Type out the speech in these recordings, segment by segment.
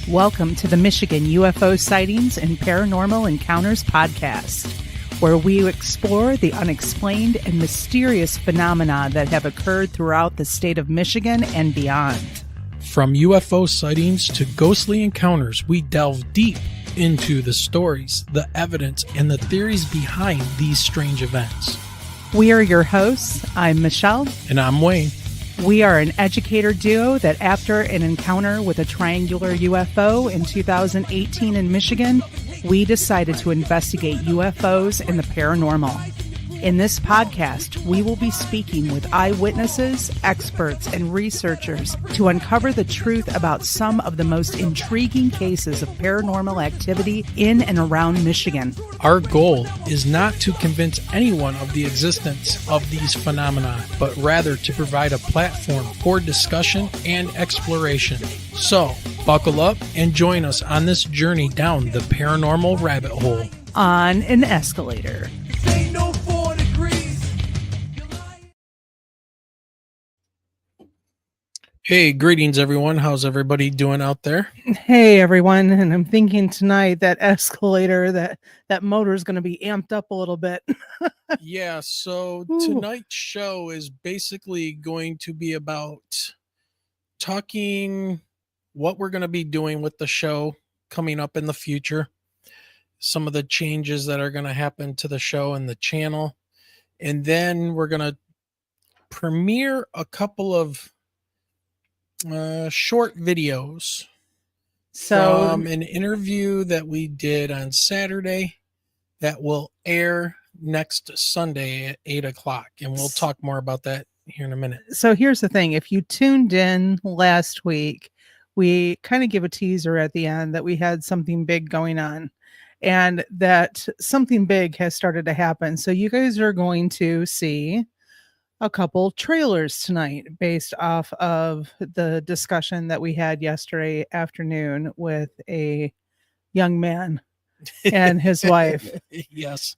Welcome to the Michigan UFO Sightings and Paranormal Encounters podcast, where we explore the unexplained and mysterious phenomena that have occurred throughout the state of Michigan and beyond. From UFO sightings to ghostly encounters, we delve deep into the stories, the evidence, and the theories behind these strange events. We are your hosts. I'm Michelle. And I'm Wayne. We are an educator duo that after an encounter with a triangular UFO in 2018 in Michigan, we decided to investigate UFOs and the paranormal. In this podcast, we will be speaking with eyewitnesses, experts, and researchers to uncover the truth about some of the most intriguing cases of paranormal activity in and around Michigan. Our goal is not to convince anyone of the existence of these phenomena, but rather to provide a platform for discussion and exploration. So, buckle up and join us on this journey down the paranormal rabbit hole. On an escalator. Hey, greetings everyone. How's everybody doing out there? Hey everyone, and I'm thinking tonight that escalator, that motor is going to be amped up a little bit. Yeah, so tonight's show is basically going to be about talking what we're going to be doing with the show coming up in the future, some of the changes that are going to happen to the show and the channel, and then we're going to premiere a couple of short videos from an interview that we did on Saturday that will air next Sunday at 8:00, and we'll talk more about that here in a minute. So here's the thing. If you tuned in last week, we kind of give a teaser at the end that we had something big going on and that something big has started to happen. So you guys are going to see a couple trailers tonight based off of the discussion that we had yesterday afternoon with a young man and his wife. Yes.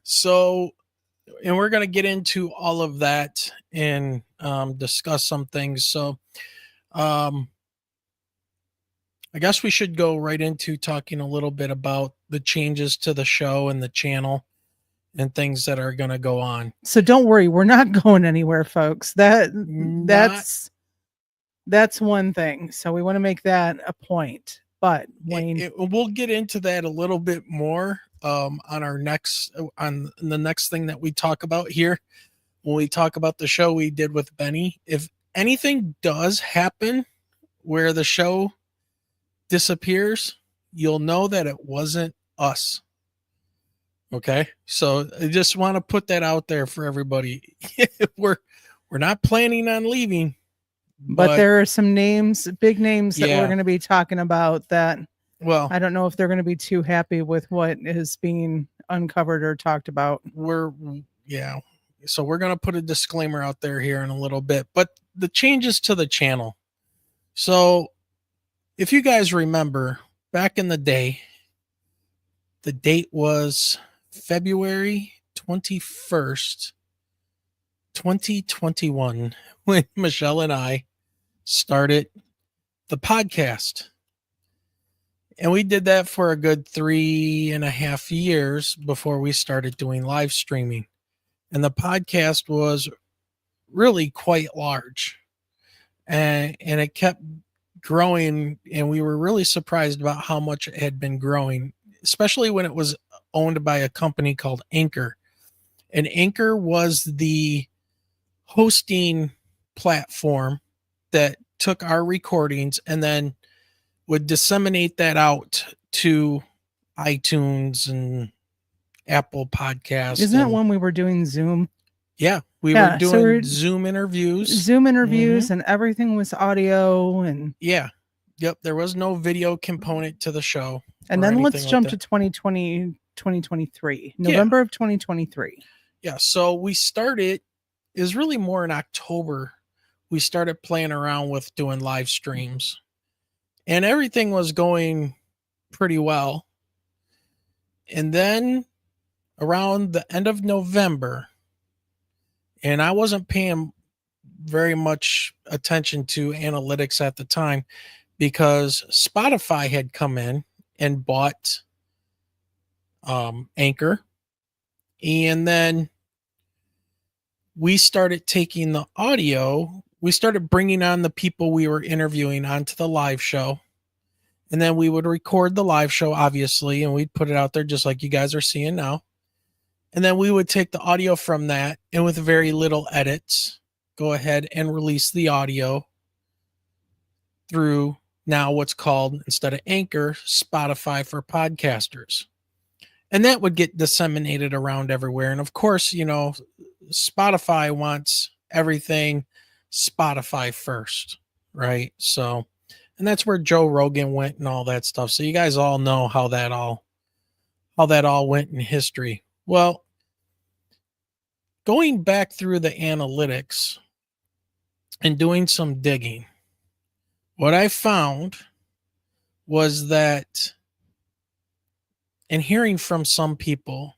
So, and we're going to get into all of that and discuss some things. So, I guess we should go right into talking a little bit about the changes to the show and the channel and things that are going to go on. So don't worry, we're not going anywhere, folks. That's one thing. So we want to make that a point. But Wayne, we'll get into that a little bit more on the next thing that we talk about here when we talk about the show we did with Benny. If anything does happen where the show disappears, you'll know that it wasn't us. Okay, so I just want to put that out there for everybody. We're not planning on leaving, but there are some names, big names that we're going to be talking about that. Well, I don't know if they're going to be too happy with what is being uncovered or talked about. So we're going to put a disclaimer out there here in a little bit, but the changes to the channel. So if you guys remember back in the day, the date was February 21st, 2021, when Michelle and I started the podcast. And we did that for a good 3.5 years before we started doing live streaming. And the podcast was really quite large. And it kept growing, and we were really surprised about how much it had been growing, especially when it was owned by a company called Anchor. And Anchor was the hosting platform that took our recordings and then would disseminate that out to iTunes and Apple Podcasts. Isn't that when we were doing Zoom? Yeah, we were doing Zoom interviews. And everything was audio and Yep, there was no video component to the show. And then let's jump to 2023, November of 2023. Yeah, so we started, is really more in October. We started playing around with doing live streams. And everything was going pretty well. And then around the end of November, and I wasn't paying very much attention to analytics at the time because Spotify had come in and bought Anchor. And then we started taking the audio. We started bringing on the people we were interviewing onto the live show. And then we would record the live show, obviously, and we'd put it out there just like you guys are seeing now. And then we would take the audio from that and with very little edits, go ahead and release the audio through now what's called, instead of Anchor, Spotify for podcasters. And that would get disseminated around everywhere. And of course, you know, Spotify wants everything Spotify first, right? So, and that's where Joe Rogan went and all that stuff. So you guys all know how that all went in history. Well, going back through the analytics and doing some digging, what I found was that, and hearing from some people,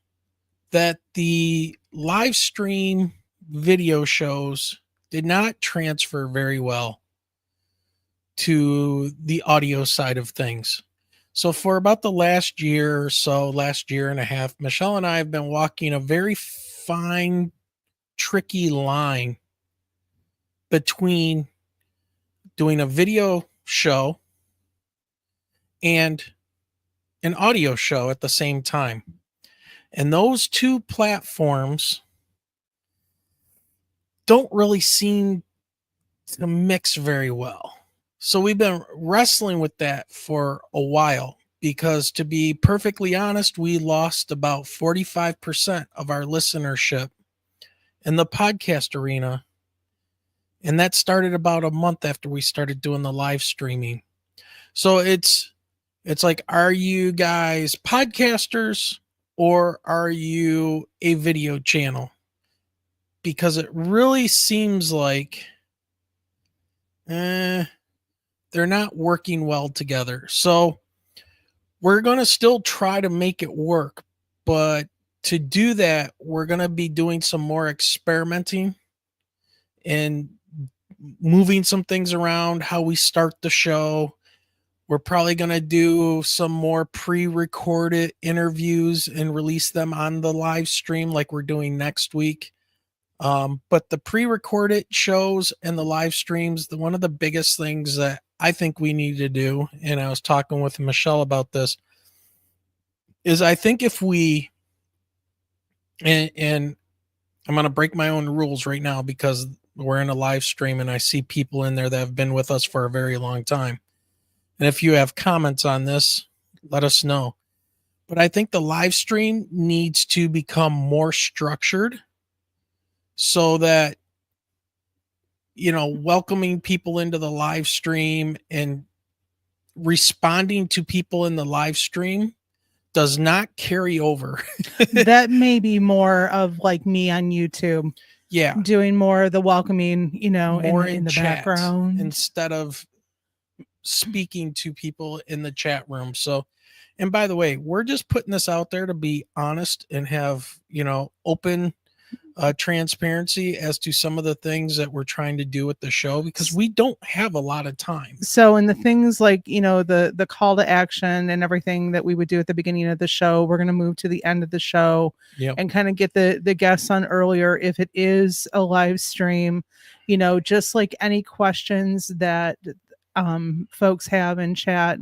that the live stream video shows did not transfer very well to the audio side of things. So for about the last year or so, last year and a half, Michelle and I have been walking a very fine, tricky line between doing a video show and an audio show at the same time. And those two platforms don't really seem to mix very well. So we've been wrestling with that for a while because, to be perfectly honest, we lost about 45% of our listenership in the podcast arena. And that started about a month after we started doing the live streaming. So it's like, are you guys podcasters or are you a video channel? Because it really seems like they're not working well together. So we're going to still try to make it work. But to do that, we're going to be doing some more experimenting and moving some things around, how we start the show. We're probably going to do some more pre-recorded interviews and release them on the live stream like we're doing next week. But the pre-recorded shows and the live streams, one of the biggest things that I think we need to do, and I was talking with Michelle about this, is I think if we, and I'm going to break my own rules right now because we're in a live stream and I see people in there that have been with us for a very long time. And if you have comments on this, let us know. But I think the live stream needs to become more structured so that, you know, welcoming people into the live stream and responding to people in the live stream does not carry over. That may be more of like me on YouTube. Yeah. Doing more of the welcoming, you know, more in the chat background instead of speaking to people in the chat room. So, and by the way, we're just putting this out there to be honest and have, you know, open transparency as to some of the things that we're trying to do with the show because we don't have a lot of time. So, and the things like, you know, the call to action and everything that we would do at the beginning of the show, we're going to move to the end of the show and kind of get the guests on earlier if it is a live stream, you know, just like any questions that folks have in chat.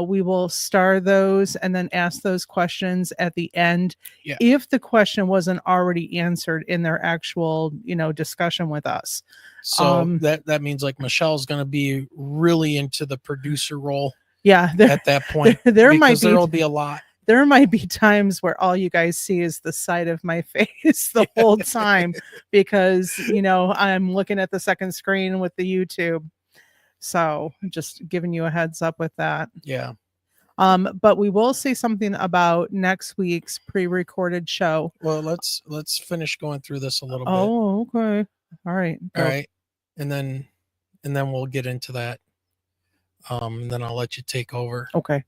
We will star those and then ask those questions at the end. Yeah. If the question wasn't already answered in their actual, you know, discussion with us. So that means like Michelle's going to be really into the producer role. Yeah. At that point, there'll be a lot. There might be times where all you guys see is the side of my face the whole time because, you know, I'm looking at the second screen with the YouTube. So just giving you a heads up with that. Yeah. But we will say something about next week's pre-recorded show. Well, let's finish going through this a little bit. Oh, okay. All right. All right. And then we'll get into that. And then I'll let you take over. Okay.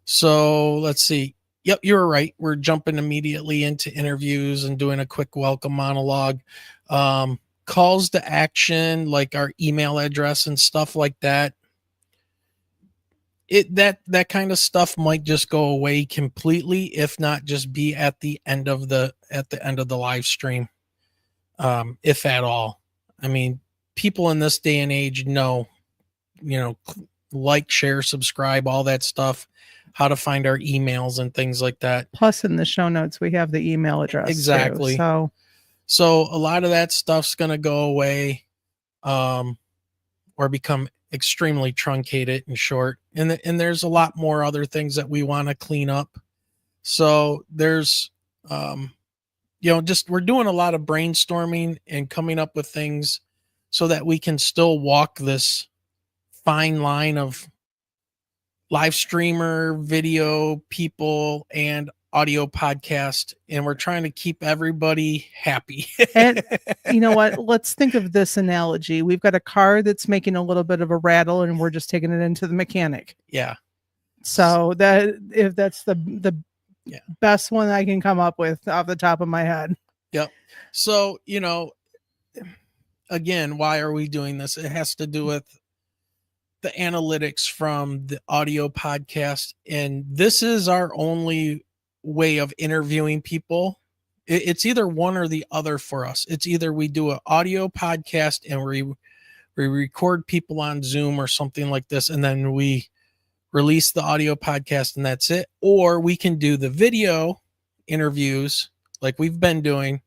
So let's see. Yep, you were right. We're jumping immediately into interviews and doing a quick welcome monologue. Calls to action, like our email address and stuff like that. that kind of stuff might just go away completely, if not just be at the end of the live stream, if at all. I mean, people in this day and age know, like, share, subscribe, all that stuff, how to find our emails and things like that. Plus, in the show notes, we have the email address too. Exactly. So a lot of that stuff's going to go away, or become extremely truncated and short. And there's a lot more other things that we want to clean up. So there's, just we're doing a lot of brainstorming and coming up with things so that we can still walk this fine line of live streamer, video people, and audio podcast. And we're trying to keep everybody happy. And you know what? Let's think of this analogy. We've got a car that's making a little bit of a rattle, and we're just taking it into the mechanic. Yeah. So if that's the best one I can come up with off the top of my head. Yep. So, again, why are we doing this? It has to do with the analytics from the audio podcast. And this is our only way of interviewing people. It's either one or the other for us. It's either we do an audio podcast and we record people on Zoom or something like this, and then we release the audio podcast and that's it. Or we can do the video interviews like we've been doing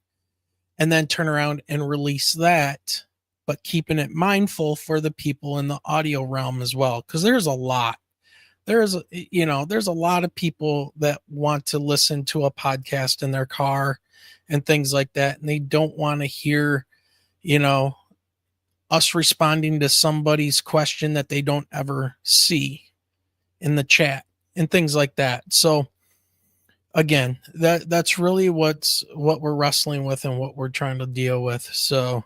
and then turn around and release that, but keeping it mindful for the people in the audio realm as well. Cause there's a lot. There's a lot of people that want to listen to a podcast in their car and things like that. And they don't want to hear, us responding to somebody's question that they don't ever see in the chat and things like that. So again, that's really what we're wrestling with and what we're trying to deal with. So,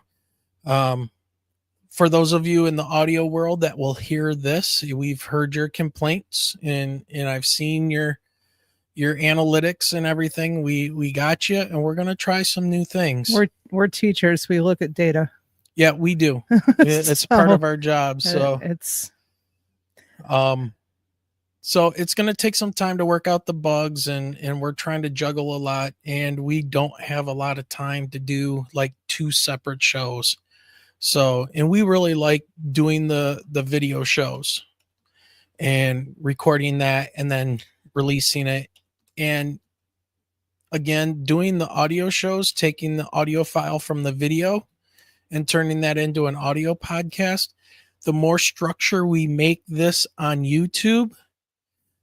for those of you in the audio world that will hear this, we've heard your complaints and I've seen your analytics and everything. We got you, and we're going to try some new things. We're teachers. We look at data. Yeah, we do. It's part of our job. So so it's going to take some time to work out the bugs, and we're trying to juggle a lot, and we don't have a lot of time to do like 2 separate shows. So, and we really like doing the video shows and recording that and then releasing it. And again, doing the audio shows, taking the audio file from the video and turning that into an audio podcast. The more structure we make this on YouTube,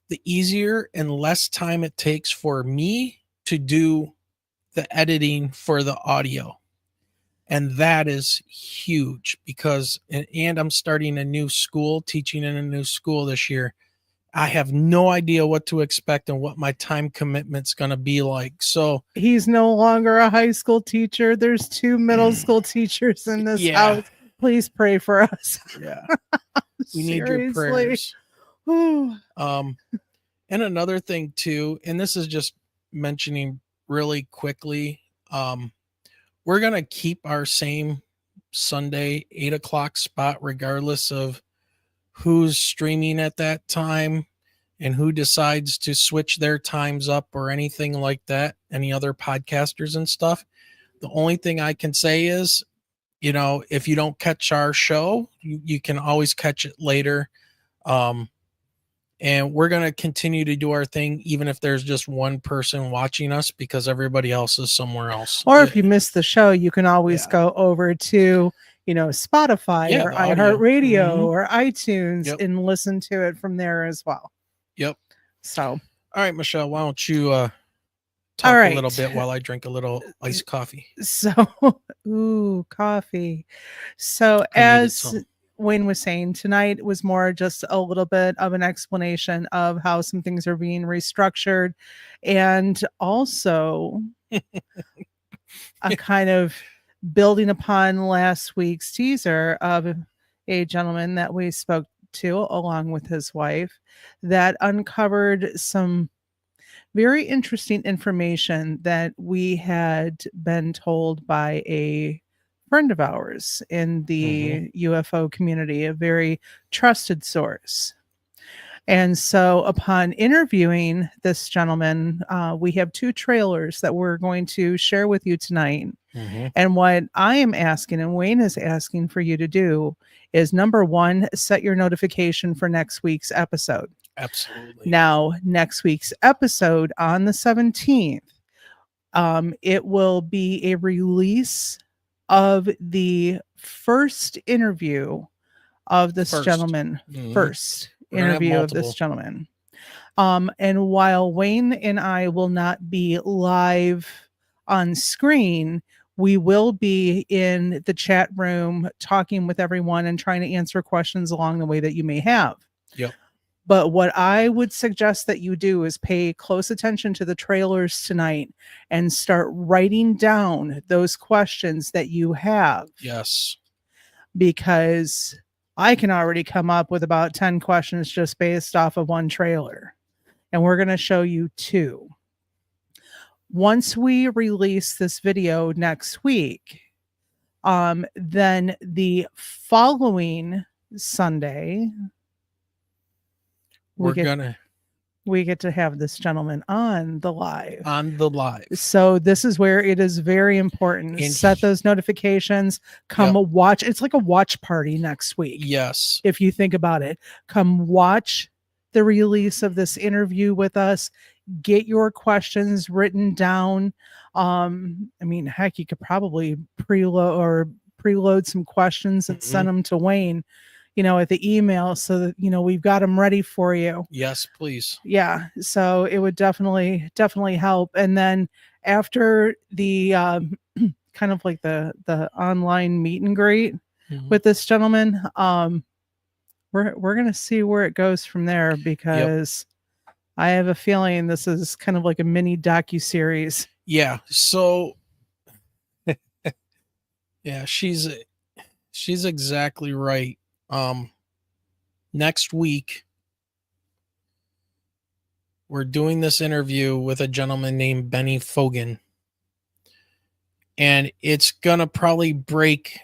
the easier and less time it takes for me to do the editing for the audio. And that is huge because, and I'm starting a new school, teaching in a new school this year. I have no idea what to expect and what my time commitment's going to be like. So he's no longer a high school teacher. There's 2 middle school teachers in this house. Please pray for us. Yeah. We need your prayers. And another thing too, and this is just mentioning really quickly, we're going to keep our same Sunday 8:00 spot, regardless of who's streaming at that time and who decides to switch their times up or anything like that, any other podcasters and stuff. The only thing I can say is, if you don't catch our show, you can always catch it later. And we're going to continue to do our thing, even if there's just one person watching us, because everybody else is somewhere else. Or if you miss the show, you can always go over to, Spotify or iHeartRadio or iTunes and listen to it from there as well. Yep. So, all right, Michelle, why don't you talk a little bit while I drink a little iced coffee? So, coffee. So, as Wayne was saying, tonight was more just a little bit of an explanation of how some things are being restructured, and also a kind of building upon last week's teaser of a gentleman that we spoke to along with his wife that uncovered some very interesting information that we had been told by a friend of ours in the UFO community, a very trusted source. And so, upon interviewing this gentleman, we have two trailers that we're going to share with you tonight. Mm-hmm. And what I am asking, and Wayne is asking for you to do, is number one, set your notification for next week's episode. Absolutely. Now, next week's episode on the 17th, it will be a release of the first interview of this First. gentleman. Mhm. First We're gonna have interview of this multiple. gentleman. And while Wayne and I will not be live on screen, we will be in the chat room talking with everyone and trying to answer questions along the way that you may have. Yep. But what I would suggest that you do is pay close attention to the trailers tonight and start writing down those questions that you have. Yes. Because I can already come up with about 10 questions just based off of one trailer. And we're going to show you two. Once we release this video next week, then the following Sunday, we get to have this gentleman on the live. So this is where it is very important. And set those notifications. Come watch. It's like a watch party next week. Yes. If you think about it, come watch the release of this interview with us. Get your questions written down. I mean, heck, you could probably preload some questions and send them to Wayne, at the email, so that we've got them ready for you. Yes, please. Yeah, so it would definitely help. And then after the kind of like the online meet and greet with this gentleman, we're gonna see where it goes from there, because I have a feeling this is kind of like a mini docu-series. Yeah. So yeah, she's exactly right. Next week we're doing this interview with a gentleman named Ben Foggin. And it's gonna probably break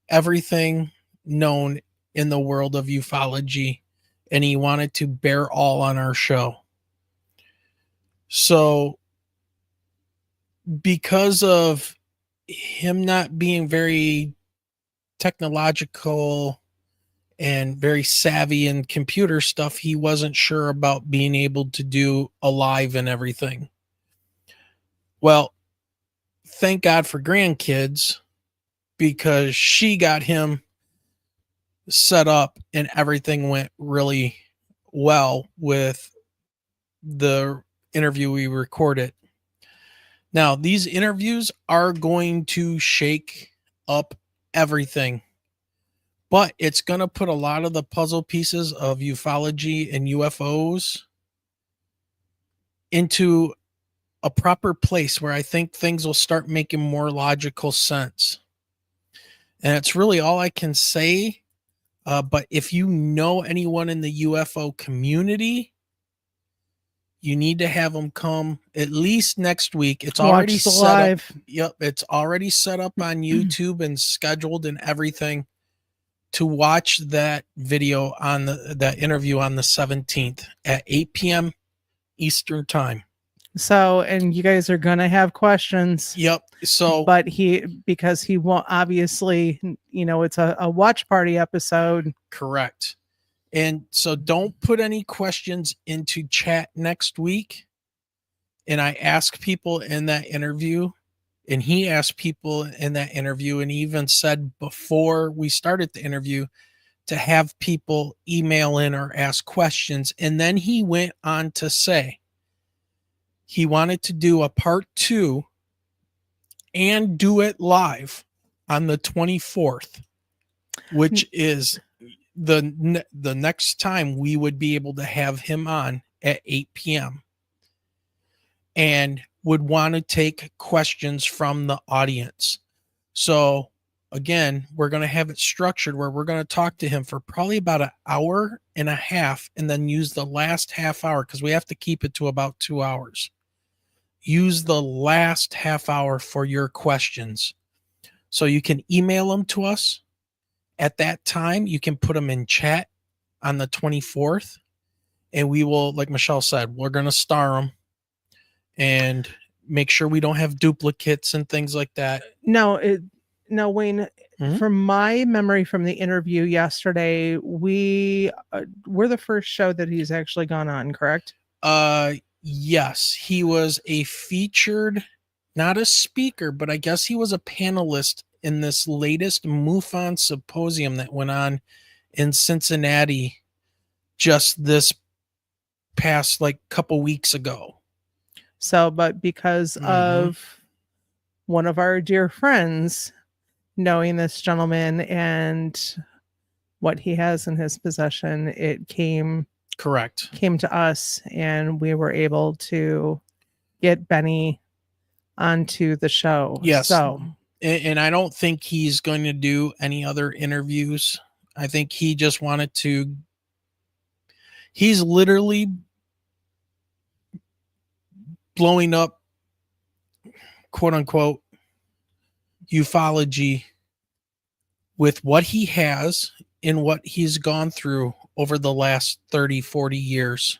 everything known in the world of ufology. And he wanted to bear all on our show. So because of him not being very technological and very savvy in computer stuff, he wasn't sure about being able to do a live and everything. Well, thank God for grandkids, because she got him set up and everything went really well with the interview we recorded. Now, these interviews are going to shake up everything, but it's going to put a lot of the puzzle pieces of ufology and UFOs into a proper place where I think things will start making more logical sense. And it's really all I can say. But if you know anyone in the UFO community, you need to have them come at least next week. It's already set live. Yep, it's already set up on YouTube and scheduled and everything to watch that video on that interview on the 17th at 8 p.m. Eastern time. So, and you guys are gonna have questions. Yep. So, but because he won't, obviously, it's a watch party episode. Correct. And so don't put any questions into chat next week. And I ask people in that interview, and he asked people in that interview, and he even said before we started the interview to have people email in or ask questions. And then he went on to say he wanted to do a part 2 and do it live on the 24th, which is the next time we would be able to have him on at 8 p.m. and would want to take questions from the audience. So again, we're going to have it structured where we're going to talk to him for probably about an hour and a half, and then use the last half hour, because we have to keep it to about 2 hours. Use the last half hour for your questions. So you can email them to us. At that time, you can put them in chat on the 24th, and we will, like Michelle said, we're going to star them and make sure we don't have duplicates and things like that. No, Wayne, from my memory from the interview yesterday, we're the first show that he's actually gone on, correct? Yes, he was a featured, not a speaker, but I guess he was a panelist in this latest MUFON symposium that went on in Cincinnati just this past like couple weeks ago. So, but because of one of our dear friends knowing this gentleman and what he has in his possession, it came to us, and we were able to get Benny onto the show. Yes. So, and I don't think he's going to do any other interviews. I think he just wanted to. He's literally blowing up, quote unquote, ufology with what he has and what he's gone through over the last 30, 40 years.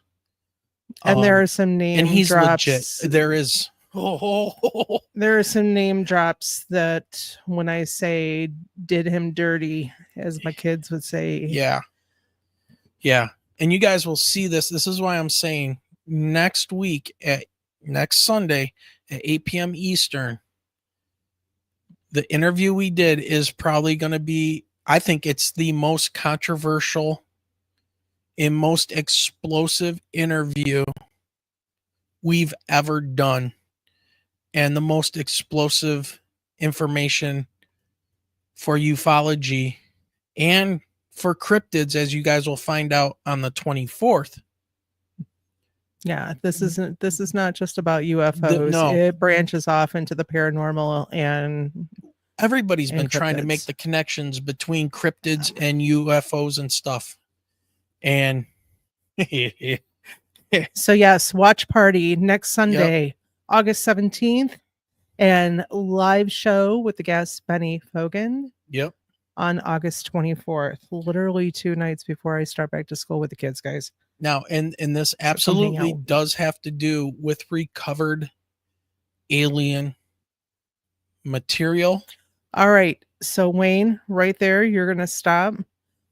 And there are some name drops. Legit. There is. There are some name drops that, when I say did him dirty, as my kids would say. Yeah. Yeah. And you guys will see this. This is why I'm saying next Sunday at 8 p.m. Eastern, the interview we did is probably going to be, I think it's the most controversial and most explosive interview we've ever done, and the most explosive information for ufology and for cryptids, as you guys will find out on the 24th. Yeah, this is not just about UFOs. No. It branches off into the paranormal, and everybody's been trying to make the connections between cryptids and UFOs and stuff. And so yes, watch party next Sunday, August 17th, and live show with the guest Benny Foggin. Yep. On August 24th, literally 2 nights before I start back to school with the kids, guys. Now, and this absolutely does have to do with recovered alien material. All right. So Wayne, right there, you're going to stop.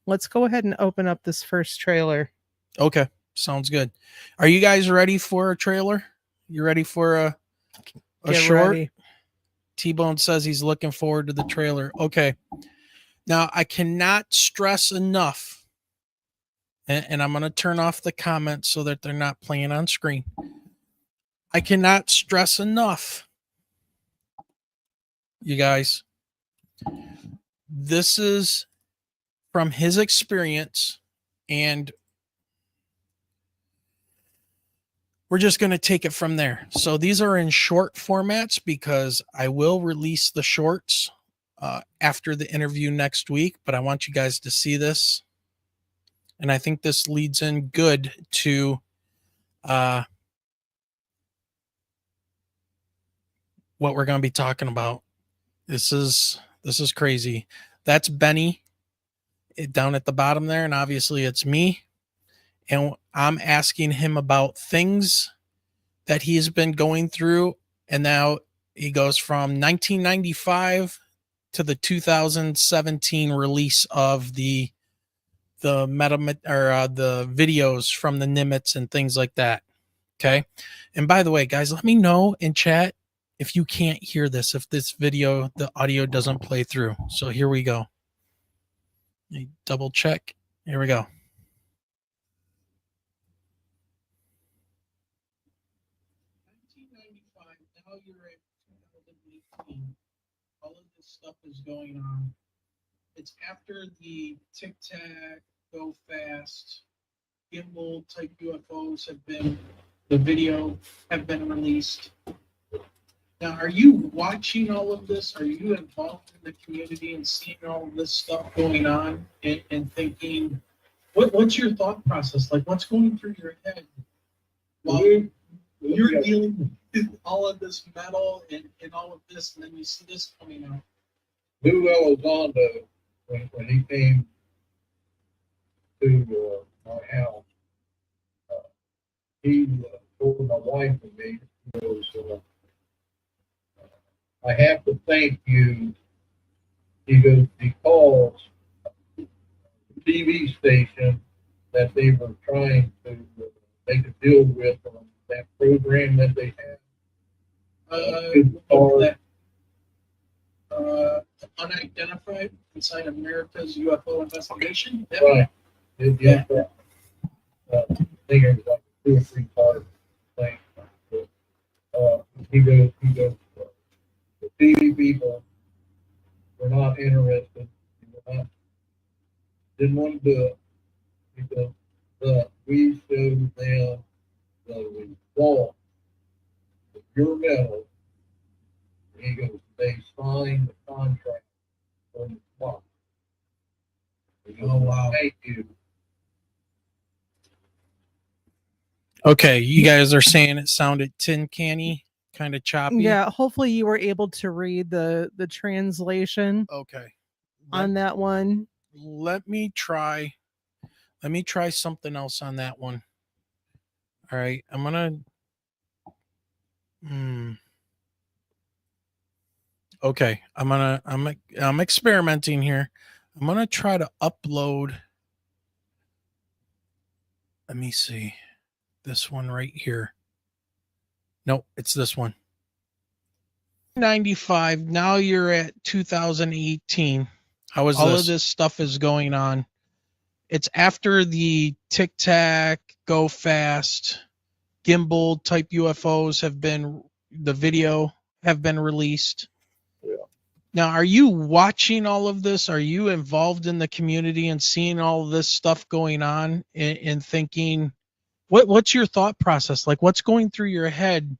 Let's go ahead and open up this first trailer. Okay. Sounds good. Are you guys ready for a trailer? You ready for a short? Ready. T-Bone says he's looking forward to the trailer. Okay. Now, I cannot stress enough, and I'm going to turn off the comments so that they're not playing on screen. I cannot stress enough, you guys, this is from his experience, and we're just going to take it from there. So these are in short formats because I will release the shorts after the interview next week, but I want you guys to see this. And I think this leads in good to what we're going to be talking about. This is crazy. That's Benny down at the bottom there, and obviously it's me. And I'm asking him about things that he's been going through. And now he goes from 1995 to the 2017 release of the videos from the Nimitz and things like that. Okay. And by the way, guys, let me know in chat if you can't hear this, if this video, the audio doesn't play through. So here we go. Double check. Here we go. Now you're at 2018. All of this stuff is going on. It's after the Tic Tac, Go Fast, gimbal type UFOs have been released. Now, are you watching all of this? Are you involved in the community and seeing all of this stuff going on and thinking, what's your thought process? Like, what's going through your head while you're dealing with all of this metal and all of this, and then you see this coming out? Lou Elizondo, when he came to my house, he told my wife and me, he goes, I have to thank you. He goes, because the TV station that they were trying to make a deal with on that program that they had. Unidentified inside America's UFO investigation. Right. Yeah. I think it was like a 2 or 3 part thing. He goes, the TV people were not interested. Didn't want to do it. He goes, but we showed them the result of your metal. He goes, they signed the contract on the spot. He goes, oh, wow. Thank you. Okay, you guys are saying it sounded tin canny, kind of choppy. Yeah, hopefully you were able to read the translation Okay. on that one. Let me try something else on that one. All right, I'm gonna. Okay, I'm experimenting here. I'm gonna try to upload. Let me see, this one right here. No, it's this one. 95. Now you're at 2018. How is all of this stuff is going on? It's after the Tic Tac, Go Fast, gimbal type UFOs the video have been released. Yeah. Now, are you watching all of this? Are you involved in the community and seeing all of this stuff going on and thinking, what's your thought process? Like, what's going through your head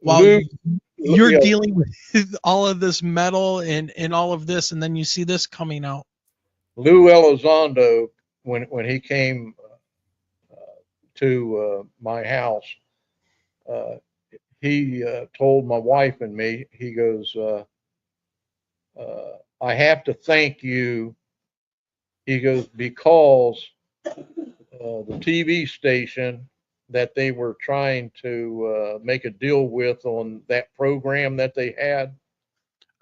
while you're dealing with all of this metal and all of this, and then you see this coming out? Lou Elizondo, when he came to my house, he told my wife and me, he goes, I have to thank you. He goes, because the TV station that they were trying to make a deal with on that program that they had.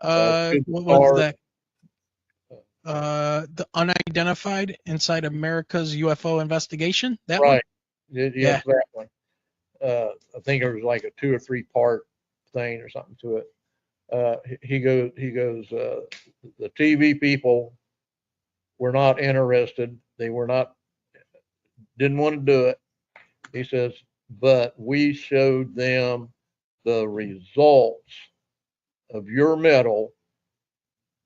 What was that? The Unidentified Inside America's UFO Investigation? That right. One? Yes, that one. I think there was like a 2 or 3 part thing or something to it. He goes, the TV people were not interested. They didn't want to do it. He says, but we showed them the results of your metal.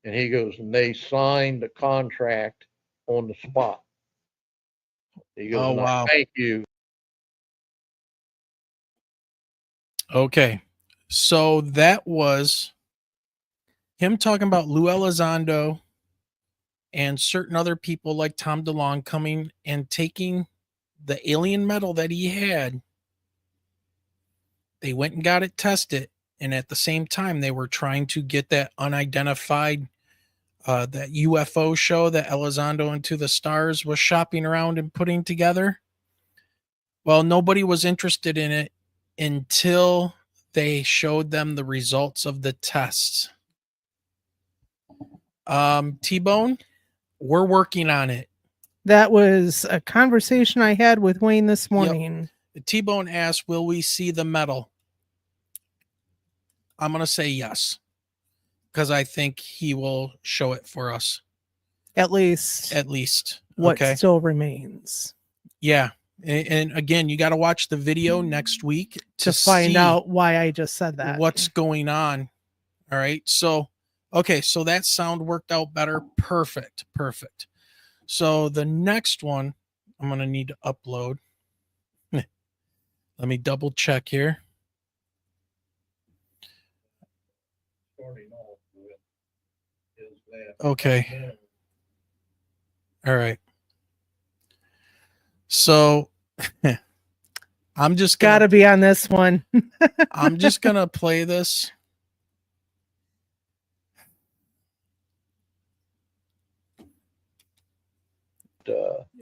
And he goes, and they signed the contract on the spot. He goes, oh, wow. Thank you. Okay. So that was him talking about Lou Elizondo and certain other people like Tom DeLonge coming and taking the alien metal that he had. They went and got it tested. And at the same time, they were trying to get that unidentified, that UFO show that Elizondo Into the Stars was shopping around and putting together. Well, nobody was interested in it until they showed them the results of the tests. T-Bone, we're working on it. That was a conversation I had with Wayne this morning. Yep. T-Bone asked, will we see the metal? I'm going to say yes, because I think he will show it for us. At least. What still remains. Yeah. And again, you got to watch the video next week to find out why I just said that. What's going on. All right. So, okay. So that sound worked out better. Perfect. So the next one I'm going to need to upload. Let me double check here. Okay. All right. So I'm just got to be on this one. I'm just going to play this.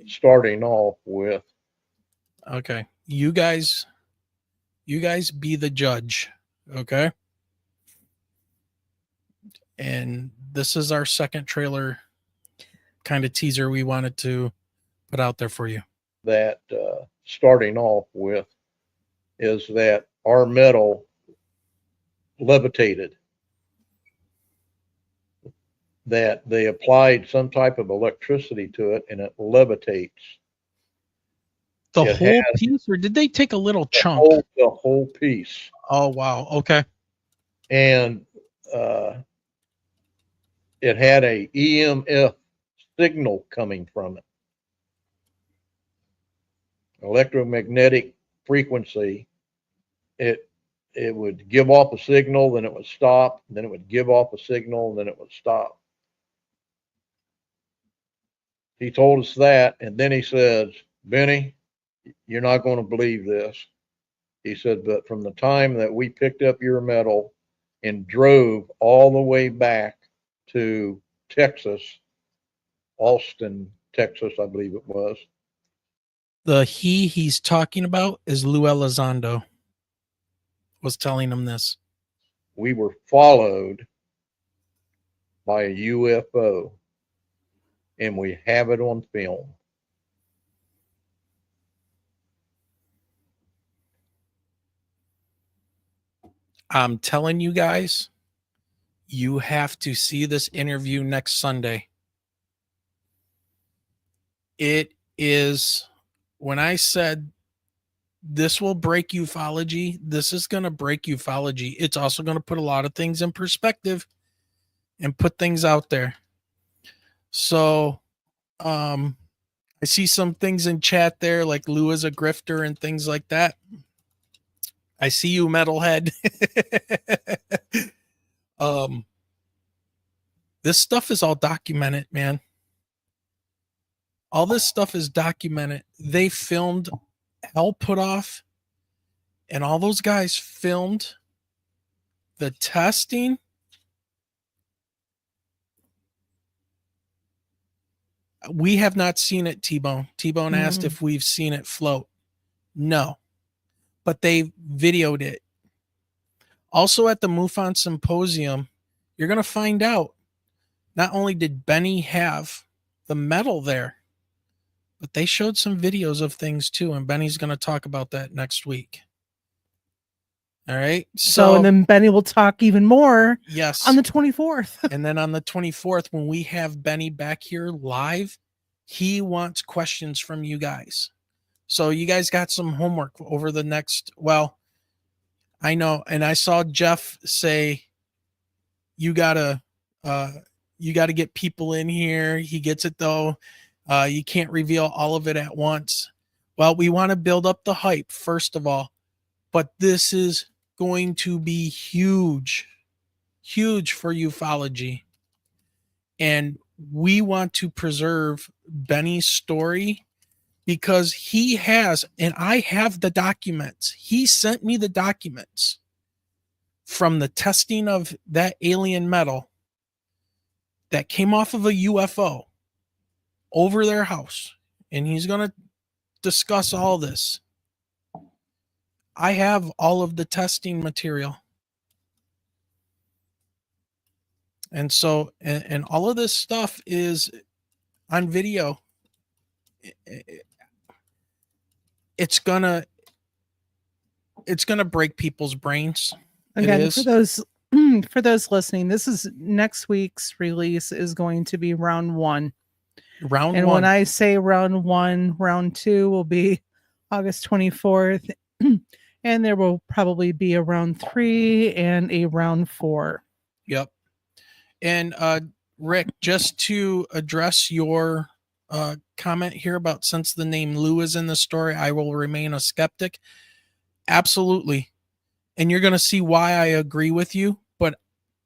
Starting off with. Okay. you guys be the judge, okay? And this is our second trailer kind of teaser we wanted to put out there for you. That starting off with is that our metal levitated, that they applied some type of electricity to it and it levitates. The It whole piece, or did they take a little chunk? The whole piece. Oh, wow. Okay. And it had a EMF signal coming from it, electromagnetic frequency. It would give off a signal, then it would stop, then it would give off a signal, and then it would stop. He told us that, and then he says, Benny, you're not going to believe this. He said, but from the time that we picked up your metal and drove all the way back to Texas, Austin, Texas, I believe it was. The he's talking about is Lou Elizondo was telling him this. We were followed by a UFO, and we have it on film. I'm telling you guys, you have to see this interview next Sunday. It is, when I said this will break ufology, this is going to break ufology. It's also going to put a lot of things in perspective and put things out there. So, I see some things in chat there, like Lou is a grifter and things like that. I see you, metalhead. This stuff is all documented, man. All this stuff is documented. They filmed Hell Put Off, and all those guys filmed the testing. We have not seen it, T-Bone. T-Bone asked if we've seen it float. No. But they videoed it. Also at the MUFON Symposium, you're going to find out not only did Benny have the metal there, but they showed some videos of things too, and Benny's going to talk about that next week. All right. So and then Benny will talk even more. Yes. On the 24th. And then on the 24th, when we have Benny back here live, he wants questions from you guys. So you guys got some homework over the next, well, I know. And I saw Jeff say, you gotta get people in here. He gets it though. You can't reveal all of it at once. Well, we want to build up the hype, first of all, but this is going to be huge for ufology. And we want to preserve Benny's story because he has, and I have the documents. He sent me the documents from the testing of that alien metal that came off of a UFO over their house. And he's going to discuss all this. I have all of the testing material. And so, and all of this stuff is on video. It's gonna break people's brains. Again, for those listening, this is next week's release is going to be round 1. And when I say round 1, round 2 will be August 24th. And there will probably be a round 3 and a round 4. Yep. And Rick, just to address your comment here about since the name Lou is in the story, I will remain a skeptic. Absolutely. And you're going to see why I agree with you, but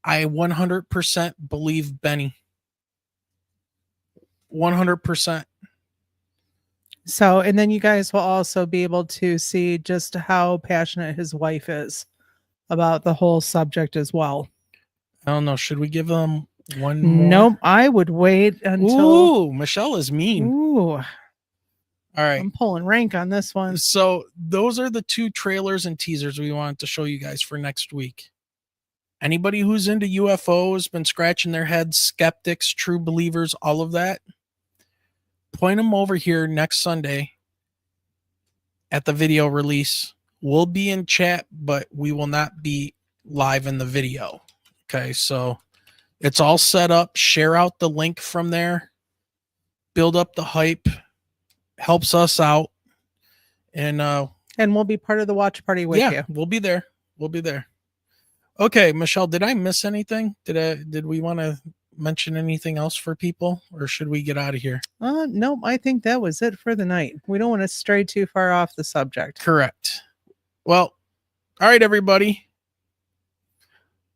I 100% believe Benny. 100%. So, and then you guys will also be able to see just how passionate his wife is about the whole subject as well. I don't know. Should we give them one more? Nope. I would wait until. Ooh, Michelle is mean. Ooh. All All right. I'm pulling rank on this one. So those are the 2 trailers and teasers we wanted to show you guys for next week. Anybody who's into UFOs, been scratching their heads, skeptics, true believers, all of that, point them over here next Sunday at the video release. We'll be in chat, but we will not be live in the video. Okay, so it's all set up. Share out the link from there. Build up the hype. Helps us out. And we'll be part of the watch party with you. We'll be there. We'll be there. Okay, Michelle, did I miss anything? Did we want to mention anything else for people, or should we get out of here? Nope, I think that was it for the night. We don't want to stray too far off the subject. Correct. Well, all right, everybody.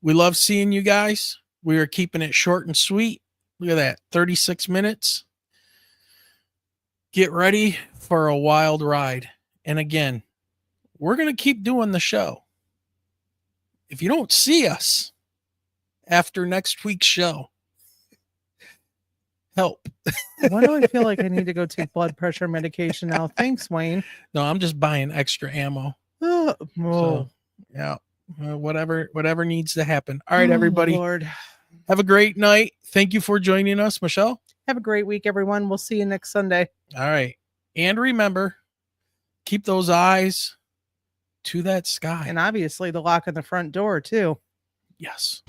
We love seeing you guys. We are keeping it short and sweet. Look at that, 36 minutes. Get ready for a wild ride. And again, we're going to keep doing the show. If you don't see us after next week's show, help. Why do I feel like I need to go take blood pressure medication now? Thanks, Wayne. No, I'm just buying extra ammo. Oh, So, yeah, whatever needs to happen. All right, everybody. Lord. Have a great night. Thank you for joining us, Michelle. Have a great week, everyone. We'll see you next Sunday. All right. And remember, keep those eyes to that sky. And obviously the lock on the front door, too. Yes.